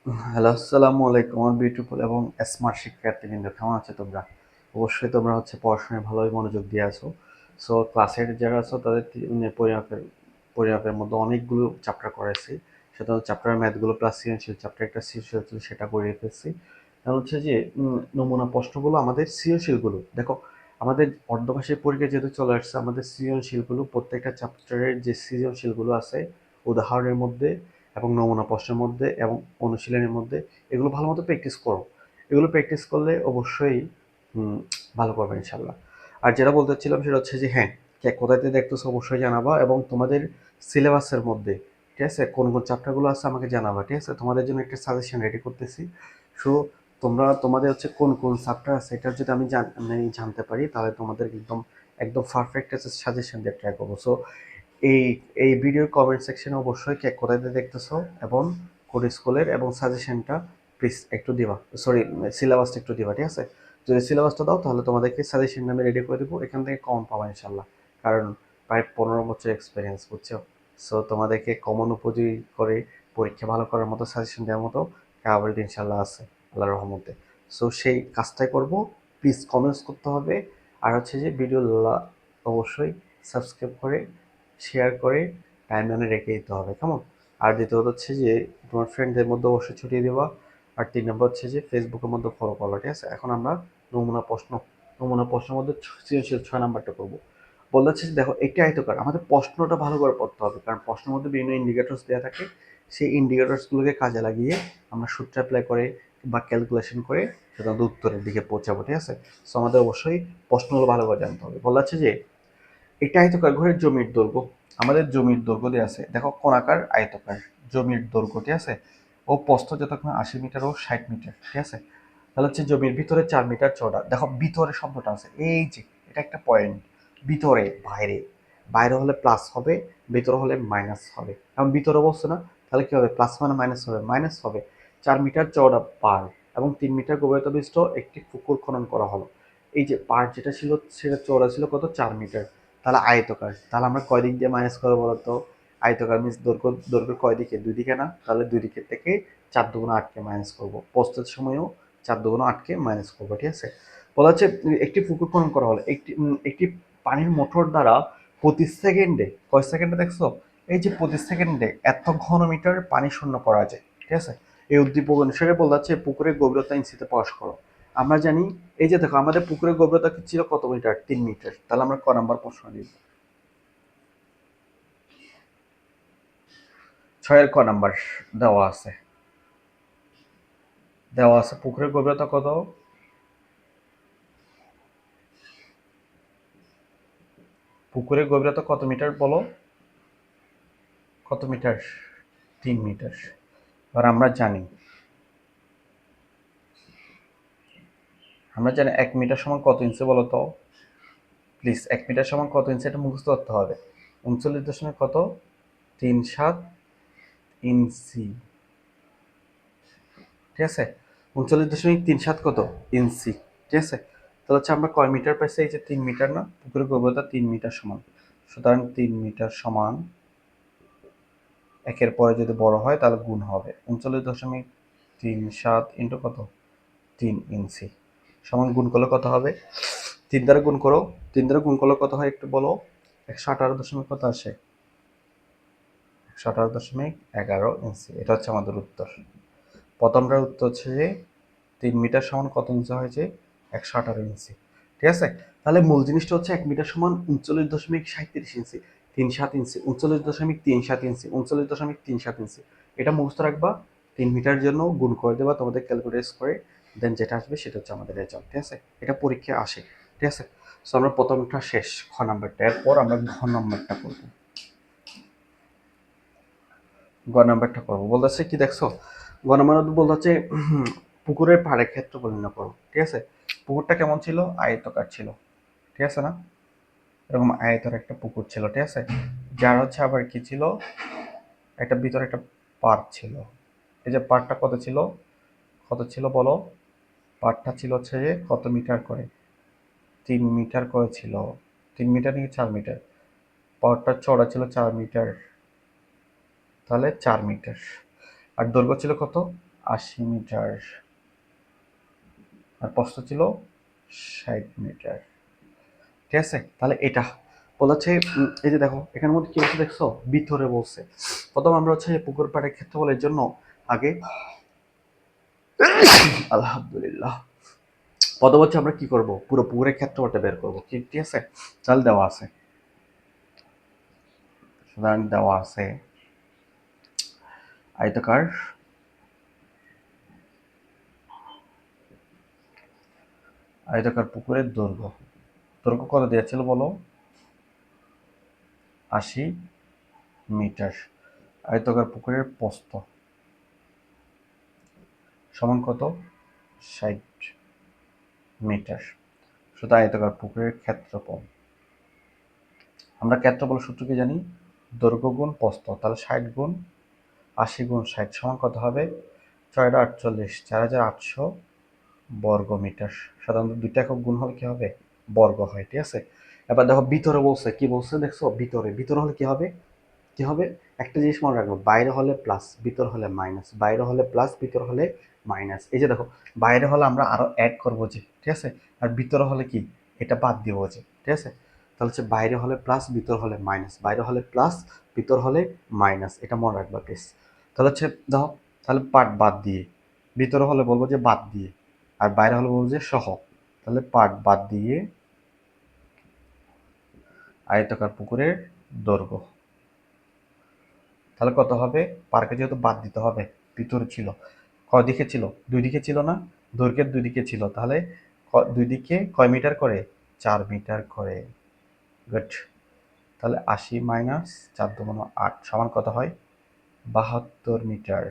Hello, আসসালামু আলাইকুম আমার বিউটিফুল এবং স্মার্ট শিক্ষার্থীবৃন্দ, কেমন আছো তোমরা? অবশ্যই তোমরা পড়াশোনায় ভালোই মনোযোগ দিয়ে আছো। সো ক্লাসের যারা আছো তাদের পরিমাপের মধ্যে অনেকগুলো চ্যাপ্টার করেছি। সেটা চ্যাপ্টার ম্যাথগুলো প্লাস সৃজনশীল চ্যাপ্টার একটা সৃজনশীল ছিল সেটা করিয়ে ফেলছি। কারণ যে নমুনা প্রশ্নগুলো আমাদের সৃজনশীলগুলো দেখো, আমাদের অর্ধবার্ষিক পরীক্ষা যেহেতু চলে আসছে, আমাদের সৃজনশীলগুলো প্রত্যেকটা চ্যাপ্টারের যে সৃজনশীলগুলো আছে উদাহরণের মধ্যে এবং নমুনা প্রশ্নের মধ্যে এবং অনুশীলনের মধ্যে, এগুলো ভালো মতো প্র্যাকটিস করো। এগুলো প্র্যাকটিস করলে অবশ্যই ভালো করবে ইনশাল্লাহ। আর যেটা বলতে চাচ্ছিলাম সেটা যে হ্যাঁ, কে কোথাতে দেখতেছো অবশ্যই জানাবা, এবং তোমাদের সিলেবাসের মধ্যে ঠিক আছে কোন কোন চ্যাপ্টারগুলো আছে আমাকে জানাবা। ঠিক আছে, তোমাদের জন্য একটা সাজেশন রেডি করতেছি। সো তোমরা তোমাদের কোন কোন চ্যাপ্টার আছে এটা যদি আমি জানতে পারি, তাহলে তোমাদের একদম একদম পারফেক্ট সাজেশন দিয়ে ট্রাই করবো। সো এই এই ভিডিওর কমেন্ট সেকশনে অবশ্যই কে কোথায় দিয়ে দেখতেছো এবং কোন স্কুলের এবং সাজেশনটা প্লিজ একটু দিবা, সরি সিলেবাসটা একটু দিবা। ঠিক আছে, যদি সিলেবাসটা দাও তাহলে তোমাদেরকে সাজেশন আমি রেডি করে দেবো, এখান থেকে কমন পাবা ইনশাল্লাহ। কারণ প্রায় 15 বছর এক্সপিরিয়েন্স, বুঝছো? সো তোমাদেরকে কমন উপযোগী করে পরীক্ষা ভালো করার মতো সাজেশন দেওয়ার মতো ক্যাপাবিলিটি ইনশাল্লাহ আছে আল্লাহর রহমতে। সো সেই কাজটাই করবো। প্লিজ কমেন্টস করতে হবে। আর যে ভিডিও অবশ্যই সাবস্ক্রাইব করে শেয়ার করে টাইমলাইনে রেখে দিতে হবে, কেমন? আর দ্বিতীয়ত যে তোমার ফ্রেন্ডদের মধ্যে অবশ্যই ছড়িয়ে দেওয়া। আর 3 নম্বর যে ফেসবুকের মধ্যে ফলো করো। ঠিক আছে, এখন আমরা নমুনা প্রশ্ন নমুনা প্রশ্নের মধ্যে সৃজনশীল 6 নম্বরটা করবো। বলতে দেখো, একটি আয়তকার আমাদের প্রশ্নটা ভালো করে পড়তে হবে, কারণ প্রশ্নের মধ্যে বিভিন্ন ইন্ডিকেটরস দেওয়া থাকে। সেই ইন্ডিকেটরসগুলোকে কাজে লাগিয়ে আমরা সূত্র অ্যাপ্লাই করে বা ক্যালকুলেশন করে সাধারণত উত্তরের দিকে পৌঁছাবো। ঠিক আছে, সো আমাদের অবশ্যই প্রশ্নগুলো ভালো করে জানতে হবে। বলা যে একটা আয়তকার ঘরের জমির দৈর্ঘ্য, আমাদের জমির দৈর্ঘ্য দিয়ে আছে দেখো, কোণাকার আয়তকার জমির দৈর্ঘ্য, ঠিক আছে, ও প্রস্থ যতক্ষণ 80 মিটার ও 60 মিটার। ঠিক আছে, তাহলে জমির ভিতরে 4 মিটার চওড়া। দেখো ভিতরে শব্দটা আছে, এই যে এটা একটা পয়েন্ট। ভিতরে বাইরে, বাইরে হলে প্লাস হবে, ভিতরে হলে মাইনাস হবে। এখন ভিতরে বলছে না, তাহলে কি হবে? প্লাস মানে মাইনাস হবে, মাইনাস হবে। 4 মিটার চওড়া পার এবং 3 মিটার গভীরতা বিশিষ্ট একটি পুকুর খনন করা হলো। এই যে পার যেটা ছিল সেটা চওড়া ছিল কত? 4 মিটার। তাহলে আয়তকার, তাহলে আমরা কয় দিক দিয়ে মাইনাস করবো বলতো? আয়তকার মিন্স দৈর্ঘ্য, দৈর্ঘ্য কয় দিকে? 2 দিকে না? তাহলে 2 দিকের থেকে 4 × 2 = 8কে মাইনাস করবো। প্রস্তুত সময়ও 4 × 2 = 8কে মাইনাস করবো। ঠিক আছে, বলা হচ্ছে একটি পুকুর খনন করা হলো, একটি পানির মোটর দ্বারা প্রতি সেকেন্ডে, কয় সেকেন্ডে দেখছো? এই যে প্রতি সেকেন্ডে এত ঘনমিটার পানি শূন্য করা যায়। ঠিক আছে, এই উদ্দীপক অনুসারে বলা হচ্ছে পুকুরের গভীরতা ইঞ্চিতে প্রকাশ করো। আমরা জানি, এই যে দেখো আমাদের পুকুরের গভীরতা কি ছিল? কত মিটার? 3 মিটার। তাহলে আমরা ক নাম্বার প্রশ্ন দিব? 6-এর ক নাম্বার দেওয়া আছে, পুকুরের গভীরতা কত? পুকুরের গভীরতা কত মিটার বলো? কত মিটার? 3 মিটার। এবার আমরা জানি 1 মিটার সমান কত ইঞ্চি বলো তো? প্লিজ, 1 মিটার সমান কত ইঞ্চি এটা মুখস্থ করতে হবে। 39 দশমিক কত? 37 ইঞ্চি। ঠিক আছে, 39.37 কত ইঞ্চি। ঠিক আছে, তাহলে আমরা কয় মিটার পাইছি? এই যে 3 মিটার না, পুকুরের গভীরতা 3 মিটার সমান। সুতরাং 3 মিটার সমান, একের পরে যদি বড় হয় তাহলে গুণ হবে 39.37 ইন্টু কত? 3 ইঞ্চি। সমান গুণ করলে কত হবে? 3 দ্বারা গুণ করো। 3 দ্বারা গুণ করলে কত হয় একটু বলো? 118 দশমিক কত আসে? 118.11 ইঞ্চি। এটা আমাদের উত্তর। প্রথমটার উত্তর যে 3 মিটার সমান কত ইঞ্চি হয়েছে? 118 ইঞ্চি। ঠিক আছে, তাহলে মূল জিনিসটা 1 মিটার সমান 39.37 ইঞ্চি। 37 ইঞ্চি, 39.37 ইঞ্চি, 39.37 ইঞ্চি। এটা মুখস্থ রাখবা। 3 মিটার জন্য গুণ করে দেবা তোমাদের ক্যালকুলেট করে, দেন যেটা আসবে সেটা আমাদের রেজাল্ট। ঠিক আছে, এটা পরীক্ষায় আসে। ঠিক আছে, সো আমরা প্রথমটা শেষ, খ নাম্বারটা। এরপর আমরা ঘ নাম্বারটা করবো। গ নাম্বারটা করবো বলতেছে কি দেখছো, গ নাম্বার বলতে পুকুরের পাড়ের ক্ষেত্রফল নির্ণয় করো। ঠিক আছে, পুকুরটা কেমন ছিল? আয়তকার ছিল। ঠিক আছে না, এরকম আয়তের একটা পুকুর ছিল। ঠিক আছে, যার আবার কি ছিল? একটা ভিতরে একটা পাড় ছিল। এই যে পাড়টা কত ছিল? বলো? পাড়টা ছিল যে কত মিটার করে? 3 মিটার করে ছিল। 3 মিটার নাকি 4 মিটার? পাড়টার চওড়া ছিল 4 মিটার, তাহলে 4 মিটার। আর দৈর্ঘ্য ছিল কত? 80 মিটার, আর প্রস্থ ছিল 60 মিটার। ঠিক আছে, তাহলে এটা বলেছে এই যে দেখো এখানের মধ্যে কি বলছে দেখছো, ভিতরে বলছে। প্রথম আমরা হচ্ছে পুকুর পাড়ের ক্ষেত্রফলের জন্য আগে আলহামদুলিল্লাহ, প্রথম হচ্ছে আমরা কি করব, পুরো পুকুরের ক্ষেত্রফলটা বের করবো। ঠিক আছে, তাহলে দেওয়া আছে, সুতরাং দেওয়া আছে আয়তাকার আয়তাকার পুকুরের দৈর্ঘ্য, দৈর্ঘ্য কত দিয়েছিল বলো, 80 মিটার। আয়তাকার পুকুরের প্রস্থ সমান কত, 60 মিটার। সুতরাং আয়তাকার পুকুরের ক্ষেত্রফল, আমরা ক্ষেত্রফল সূত্র কি জানি, দৈর্ঘ্য গুণ প্রস্থ। তাহলে 60 গুণ 80 গুণ 60 সমান কত হবে, 648, 4800 বর্গ মিটার। সাধারণত দুইটা একক গুণ হলে কি হবে, বর্গ হয়। ঠিক আছে, এবার দেখো ভিতরে বলছে, কি বলছে দেখছো, ভিতরে, ভিতরে হলে কি হবে, কি হবে, একটা জিনিস মনে রাখবো, বাইরে হলে প্লাস, ভিতর হলে মাইনাস, বাইরে হলে প্লাস, ভিতর হলে মাইনাস। এই যে দেখো বাইরে হলে আমরা আরো অ্যাড করবো যে, ঠিক আছে, আর ভিতরে হলে কি, এটা বাদ দিব যে। ঠিক আছে, তাহলে হচ্ছে বাইরে হলে প্লাস, ভিতর হলে মাইনাস, বাইরে হলে প্লাস, ভিতর হলে মাইনাস, এটা মনে রাখবা প্লিজ। তাহলে হচ্ছে দেখো, তাহলে পার্ট বাদ দিয়ে, ভিতরে হলে বলবো যে বাদ দিয়ে, আর বাইরে হলে বলবো যে সহ। তাহলে পার্ট বাদ দিয়ে আয়তাকার পুকুরের দৈর্ঘ্য, তাহলে কত হবে, পার্কে যেহেতু বাদ দিতে হবে, ভিতরে ছিল, কয় দিকে ছিল, দুই দিকে ছিল না, দৈর্ঘ্যের দুই দিকে ছিল, তাহলে দুই দিকে কয় মিটার করে, 4 মিটার করে। গুড, তাহলে 80 মাইনাস 4 দুগুণ 8 সমান কত হয়, 72 মিটার।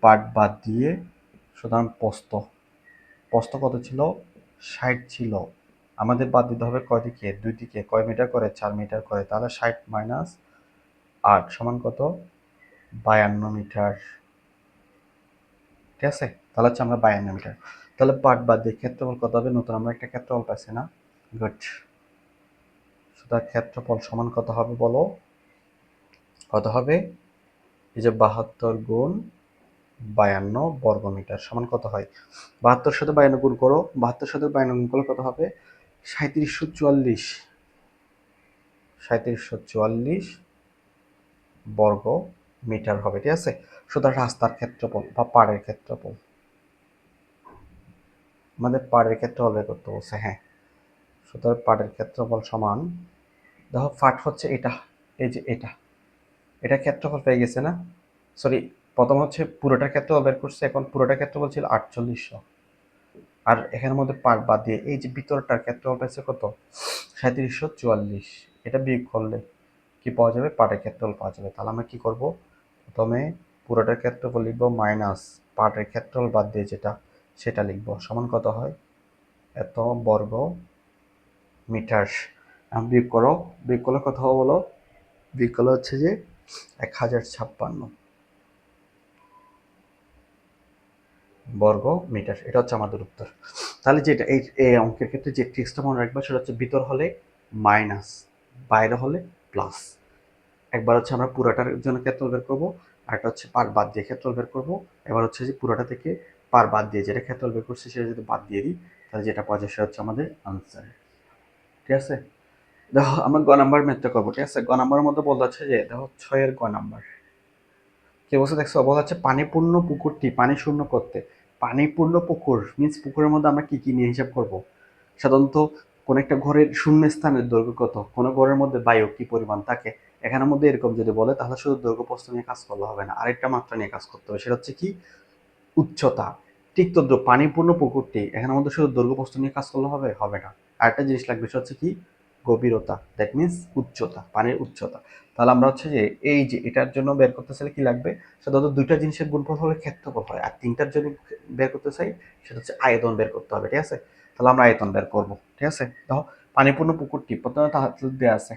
পার্ট বাদ দিয়ে, সুতরাং প্রস্থ, প্রস্থ কত ছিল, 60 ছিল, আমাদের বাদ দিতে হবে কয় দিকে, দুই দিকে, কয় মিটার করে, 4 মিটার করে। তাহলে 60 মাইনাস 8 সমান কত, 52 মিটার। ঠিক আছে, তাহলে হচ্ছে আমরা 52 মিটার। তাহলে পার্ট বাদ দিয়ে ক্ষেত্রফল কত হবে, নতুন আমরা একটা ক্ষেত্রফল পাইছি না, গুড। সুতরাং ক্ষেত্রফল সমান কত হবে বলো, কত হবে, এই যে 72 গুণ 52 বর্গ মিটার সমান কত হয়, 72 সাথে 52 গুণ করো, 72 সাথে 52 গুণ করলে কত হবে, 3744, 3744 বর্গ মিটার হবে। ঠিক আছে, সুতরাং রাস্তার ক্ষেত্রফল বা পাড়ের ক্ষেত্রফল, আমাদের পাড়ের ক্ষেত্রফল বের করতে বলছে। হ্যাঁ, সুতরাং পাড়ের ক্ষেত্রফল সমান, দেখো পাট হচ্ছে এটা, এই যে এটা, এটা ক্ষেত্রফল পেয়ে গেছে না, সরি, প্রথম হচ্ছে পুরোটা ক্ষেত্রফল বের করছে, এখন পুরোটা ক্ষেত্রফল ছিল 4800, আর এখানের মধ্যে পার্ট বাদ দিয়ে এই যে ভিতরটার ক্ষেত্রফল পেয়েছে কত, 3744, এটা বিয়োগ করলে কি পাওয়া যাবে, পাটের ক্ষেত্রফল পাওয়া যাবে। তাহলে আমরা কি করব, প্রথমে পুরোটার ক্ষেত্রফল লিখবো মাইনাস পাটের ক্ষেত্রফল বাদ দিয়ে যেটা, সেটা লিখবো, সমান কত হয়, এত বর্গ মিটার। বিয়োগ করো, বিয়োগ করলে কত হবে বলো, বিয়োগ করলে হচ্ছে যে 1056 বর্গ মিটার। এটা হচ্ছে আমাদের উত্তর। তাহলে যেটা এই অঙ্কের ক্ষেত্রে যে ট্রিক্সটা মনে রাখবা সেটা হচ্ছে ভিতর হলে মাইনাস, বাইরে হলে প্লাস। একবার হচ্ছে আমরা পুরোটার জন্য ক্ষেত্রফল বের করবো, আর একটা হচ্ছে পার বাদ দিয়ে ক্ষেত্রফল বের করবো। এবার হচ্ছে যে পুরোটা থেকে পার বাদ দিয়ে যেটা ক্ষেত্রফল বের করছি সেটা যদি বাদ দিয়ে দিই, তাহলে যেটা পাওয়া যায় সেটা হচ্ছে আমাদের আনসার। ঠিক আছে, দেখো আমরা গ নাম্বার ম্যাথটা করবো। ঠিক আছে, গ নাম্বারের মধ্যে বলা আছে যে দেখো 6 গ নাম্বার কি বলছে দেখছো, বলা হচ্ছে পানিপূর্ণ পুকুরটি পানি শূন্য করতে। পানিপূর্ণ পুকুর মিন্স পুকুরের মধ্যে আমরা কি কি নিয়ে হিসাব করব, সাধারণত কোন একটা ঘরের শূন্য স্থানের দৈর্ঘ্য কত, কোন ঘরের মধ্যে বায়ু কি পরিমাণ থাকে, এখানের মধ্যে এরকম যদি বলে তাহলে শুধু দৈর্ঘ্য প্রস্থ নিয়ে কাজ করলে হবে না, আরেকটা মাত্রা নিয়ে কাজ করতে হবে, সেটা হচ্ছে কি, উচ্চতা। ঠিক তদ্রুপ পানিপূর্ণ পুকুরটি, এখানের মধ্যে শুধু দৈর্ঘ্য প্রস্থ নিয়ে কাজ করলে হবে, হবে না, আরেকটা জিনিস লাগবে, সেটা হচ্ছে কি, গভীরতা, দ্যাট মিনস উচ্চতা, পানির উচ্চতা। তাহলে আমরা হচ্ছে যে এই যে এটার জন্য বের করতে চাইলে কি লাগবে, সাধারণত দুইটা জিনিসের গুণফল হলে ক্ষেত্রফল হয়, আর তিনটার জন্য বের করতে চাই সেটা হচ্ছে আয়তন বের করতে হবে। ঠিক আছে, তাহলে আমরা আয়তন বের করবো। ঠিক আছে, দেখো পানিপূর্ণ পুকুরটি প্রথমে তাহার দেওয়া আছে,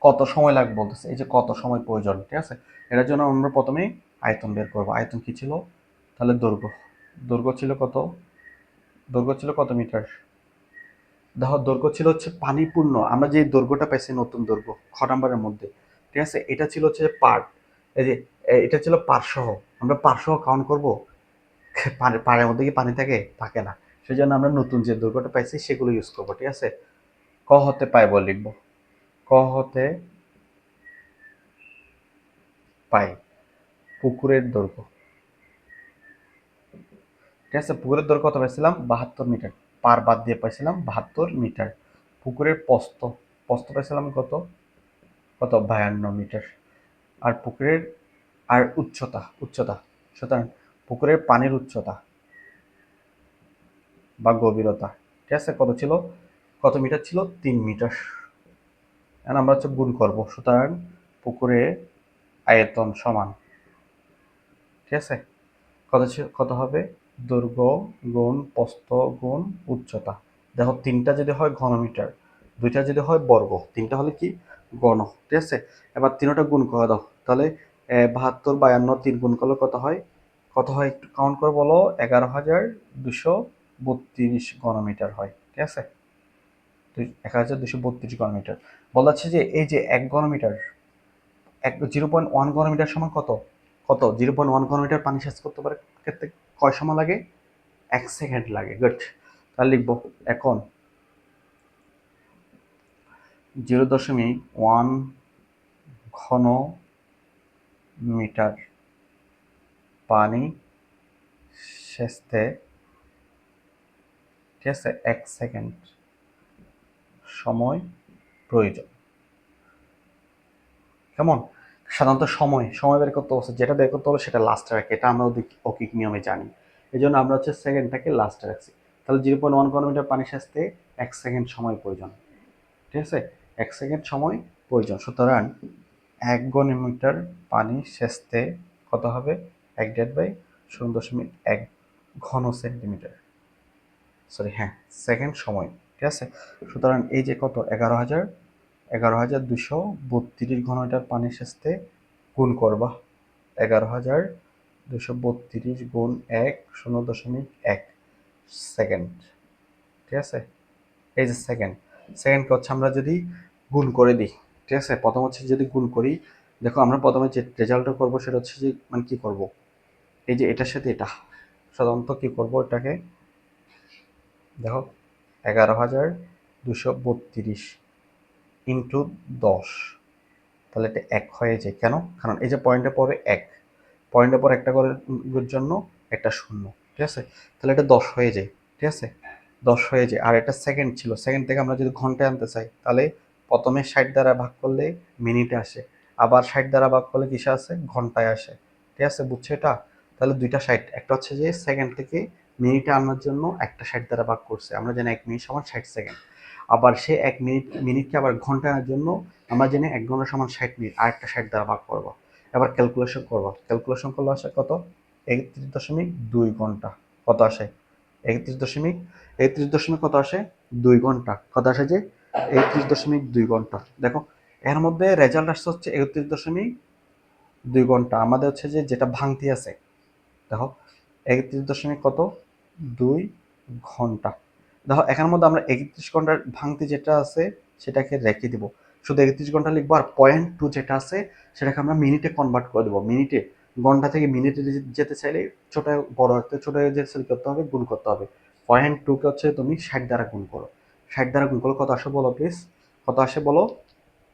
কত সময় লাগবে বলতেছে, এই যে কত সময় প্রয়োজন। ঠিক আছে, এটার জন্য আমরা প্রথমে আয়তন বের করবো। আয়তন কি ছিল, তাহলে দৈর্ঘ্য, দৈর্ঘ্য ছিল কত, দৈর্ঘ্য ছিল কত মিটার, দেখো দৈর্ঘ্য ছিল হচ্ছে পানিপূর্ণ, আমরা যে দৈর্ঘ্যটা পাইছি নতুন দৈর্ঘ্য খ নাম্বারের মধ্যে, ঠিক আছে, এটা ছিল হচ্ছে পার্ট, এই যে এটা ছিল পারসহ, আমরা পারসহ কাউন্ট করবো? পাড়ের মধ্যে কি পানি থাকে? থাকে না। সেই জন্য আমরা নতুন যে দৈর্ঘ্যটা পাইছি সেগুলো ইউজ করবো, ঠিক আছে? ক হতে পাই বল লিখবো, ক হতে পাই পুকুরের দৈর্ঘ্য, ঠিক আছে? পুকুরের দৈর্ঘ্য কত পাইছিলাম? 72 মিটার। পার বাদ দিয়ে পাইছিলাম 72 মিটার। পুকুরের প্রস্থ, প্রস্থ পাইছিলাম কত? কত? 52 মিটার। আর পুকুরের আর উচ্চতা, উচ্চতা, সুতরাং পুকুরের পানির উচ্চতা বা গভীরতা, ঠিক আছে, কত ছিল? কত মিটার ছিল? 3 মিটার। এখন আমরা হচ্ছে গুণ করবো, সুতরাং পুকুরের আয়তন সমান, ঠিক আছে, কত কত হবে? দৈর্ঘ্য গুণ প্রস্থ গুণ উচ্চতা। দেখো তিনটা যদি হয় ঘনমিটার, দুইটা যদি হয় বর্গ, তিনটা হলে কি? ঘন, ঠিক আছে? এবার তিনটা গুণ করে দাও, তাহলে 72 52 3 গুণ করলে কত হয়? কত হয় একটু কাউন্ট করে বলো? 11,232 ঘনমিটার হয়, ঠিক আছে? 11,232 ঘনমিটার। বলা যাচ্ছে যে এই যে 1 ঘনমিটার, 0.1 ঘনমিটার সমান কত? কত? 0.1 ঘনমিটার পানি সেচ করতে পারে ক্ষেত্রে কয় সময় লাগে? 1 সেকেন্ড লাগে। গুড। তাহলে লিখবো এখন 0.1 ঘন মিটার পানি সেচতে, ঠিক আছে, 1 সেকেন্ড সময় প্রয়োজন। কেমন? সাধারণত সময় বের করতে বলছে, যেটা বের করতে হলো সেটা লাস্টে রাখি, এটা আমরা অকিক নিয়মে জানি। এই জন্য আমরা হচ্ছে সেকেন্ডটাকে লাস্টে রাখছি। তাহলে 0.1 ঘনমিটার পানি সেচতে 1 সেকেন্ড সময় প্রয়োজন, ঠিক আছে? 1 সেকেন্ড সময় প্রয়োজন। সুতরাং 1 ঘনমিটার পানি সেচতে কত হবে? 1/0.1 ঘন সেন্টিমিটার, সরি হ্যাঁ, সেকেন্ড সময়, ঠিক আছে? সুতরাং এই যে কত? 11,232 ঘনমিটার পানি সেচতে গুণ করবা 11,232 গুণ 1 0.1 সেকেন্ড, ঠিক আছে? এই যে সেকেন্ড, সেকেন্ডকে হচ্ছে আমরা যদি গুণ করে দিই, ঠিক আছে, প্রথম হচ্ছে যদি গুণ করি, দেখো আমরা প্রথমে যে রেজাল্টটা করবো সেটা হচ্ছে যে মানে কি করব, এই যে এটার সাথে এটা সাধারণত কি করব, এটাকে দেখো 11,232 ইন্টু 10, তাহলে এটা 1 হয়ে যায়। কেন? কারণ এই যে পয়েন্টের পরে 1, পয়েন্টের পর একটা করে জন্য একটা শূন্য, ঠিক আছে? তাহলে এটা 10 হয়ে যায়, ঠিক আছে? 10 হয়ে যায়। আর এটা সেকেন্ড ছিল, সেকেন্ড থেকে আমরা যদি ঘন্টায় আনতে চাই তাহলে প্রথমে 60 দ্বারা ভাগ করলে মিনিটে আসে, আবার 60 দ্বারা ভাগ করলে কিসে আসে? ঘন্টায় আসে, ঠিক আছে? বুঝছো এটা? তাহলে দুইটা 60, একটা হচ্ছে যে সেকেন্ড থেকে মিনিটে আনার জন্য একটা 60 দ্বারা ভাগ করছে, আমরা জানি 1 মিনিট সমান 60 সেকেন্ড। আবার সে 1 মিনিটকে আবার ঘন্টা আনার জন্য আমরা জানি 1 ঘন্টা সমান 60 মিনিট, আর একটা 60 দ্বারা ভাগ করবো। এবার ক্যালকুলেশন করবো, ক্যালকুলেশন করলে আসে কত? 31.2 ঘন্টা। কত আসে? 31 দশমিক 31 দশমিক কত আসে? 2 ঘন্টা। কত আসে যে? 31.2 ঘন্টা। দেখো এর মধ্যে রেজাল্ট আসছে হচ্ছে 31.2 ঘন্টা। আমাদের হচ্ছে যে যেটা ভাঙতি আছে, দেখো 31 দশমিক কত? 2 ঘন্টা। দেখো এখানের মধ্যে আমরা 31 ঘন্টার ভাঙতি যেটা আছে সেটাকে রেখে দিব, শুধু 31 ঘন্টা লিখবো। আর 0.2 যেটা আছে সেটাকে আমরা মিনিটে কনভার্ট করে দেবো, মিনিটে। ঘন্টা থেকে মিনিটে যেতে চাইলে ছোট বড় একটা ছোট যে সেল করতে হবে, গুণ করতে হবে। 0.2 কে হচ্ছে তুমি 60 দ্বারা গুণ করো, 60 দ্বারা গুণ করলে কত আসে বলো প্লিজ? কত আসে বলো?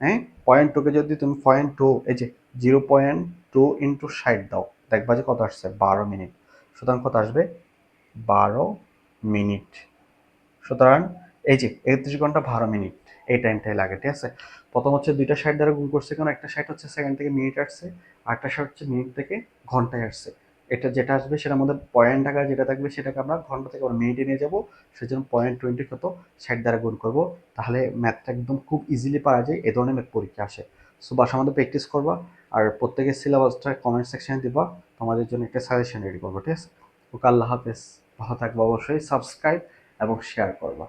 হ্যাঁ, 0.2 কে যদি তুমি 0.2, এই যে 0.2 ইন্টু 60 দাও, দেখবা যে কত আসছে? 12 মিনিট। সুতরাং কত আসবে? 12 মিনিট। সুতরাং এই যে 31 ঘন্টা 12 মিনিট এই টাইমটাই লাগে, ঠিক আছে? প্রথম হচ্ছে দুইটা 60 দ্বারা গুণ করছে, কারণ একটা 60 হচ্ছে সেকেন্ড থেকে মিনিট আসছে, আর একটা 60 হচ্ছে মিনিট থেকে ঘন্টায় আসছে। এটা যেটা আসবে সেটার মধ্যে পয়েন্ট টাকা যেটা থাকবে সেটাকে আমরা ঘন্টা থেকে আবার মিনিটে নিয়ে যাবো, সেজন্য 0.20 কত? 60 দ্বারা গুণ করবো। তাহলে ম্যাথটা একদম খুব ইজিলি পারা যায়, এ ধরনের ম্যাথ পরীক্ষা আসে। সো বাসার মধ্যে প্র্যাকটিস করবা, আর প্রত্যেকের সিলেবাসটা কমেন্ট সেকশনে দিবা, তোমাদের জন্য একটা সাজেশন রেডি করবো, ঠিক আছে? ওকে, আল্লাহ হাফেজ, ভালো থাকবো, অবশ্যই সাবস্ক্রাইব এবং শেয়ার করবা।